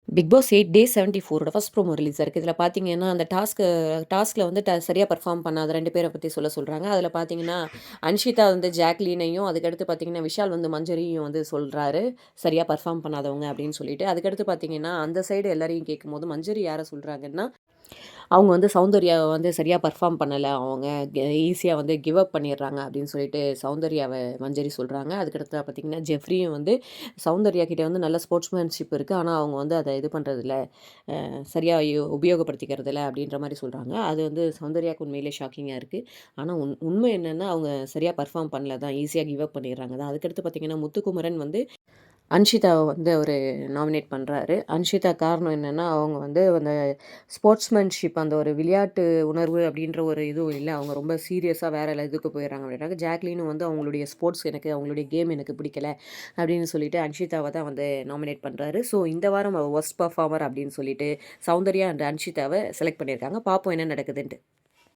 Big pass 8 டே 74ஓட first promo release ஆயிருக்கு. இதில பார்த்தீங்கன்னா, அந்த டாஸ்க்ல வந்து சரியா பெர்ஃபார்ம் பண்ணாத 2 பேர பத்தி சொல்றாங்க. அதில பார்த்தீங்கன்னா, அன்ஷிதா வந்து ஜாக்லீனையும், அதுக்கடுத்து பார்த்தீங்கன்னா, விஷால் வந்து மஞ்சரியும் வந்து சொல்றாரு. சரியா பெர்ஃபார்ம் பண்ணாதவங்க அப்படின்னு சொல்லிட்டு. அதுக்கடுத்து பார்த்தீங்கன்னா, அந்த சைடு எல்லாரையும் கேட்கும்போது, மஞ்சரி யார சொல்றாங்கன்னா, அவங்க வந்து சௌந்தர்யா வந்து சரியா பெர்ஃபார்ம் பண்ணல. அவங்க ஈஸியா வந்து கிவ் அப் பண்ணிடுறாங்க அப்படின்னு சொல்லிட்டு சௌந்தர்யாவ மஞ்சரி சொல்றாங்க. அதுக்கடுத்தா பார்த்தீங்கன்னா, ஜெஃப்ரியும் வந்து சௌந்தர்யா கிட்ட வந்து நல்ல ஸ்போர்ட்ஸ்மேன்ஷிப் இருக்கு. ஆனா, அவங்க வந்து அத இது பண்றதில்ல. சரியா உபயோகப்படுத்திக்கிறதில்ல அப்படின்ற மாரி சொல்றாங்க. அது வந்து சௌந்தர்யாவுக்கு உண்மையிலேயே ஷாக்கிங்கா இருக்கு. ஆனா, உண்மை என்னன்னா, அவங்க சரியா பெர்ஃபார்ம் பண்ணல தான். ஈஸியா கிவ் அப் பண்ணிடுறாங்க தான். அதுக்கடுத்து பார்த்தீங்கன்னா, முத்துக்குமரன் வந்து அன்ஷிதாவ வந்து அவரு நாமினேட் பண்றாரு. அன்ஷிதா காரணம் என்னன்னா, அவங்க வந்து அந்த ஸ்போர்ட்ஸ்மேன்ஷிப் அந்த ஒரு விளையாட்டு உணர்வு அப்படின்ற ஒரு இதுவும் இல்ல. அவங்க ரொம்ப சீரியஸா வேற இதுக்கு போயிடுறாங்க அப்படின்றாங்க. ஜாக்லீனும் வந்து அவங்களுடைய ஸ்போர்ட்ஸ் அவங்களுடைய கேம் எனக்கு பிடிக்கல அப்படின்னு சொல்லிட்டு அன்ஷிதாவ தான் வந்து நாமினேட் பண்றாரு. ஸோ இந்த வாரம் வொர்ஸ்ட் பெர்ஃபார்மர் அப்படின்னு சொல்லிட்டு சௌந்தர்யா அண்ட் அன்ஷிதாவ செலக்ட் பண்ணியிருக்காங்க. பார்ப்போம் என்ன நடக்குதுன்ட்டு.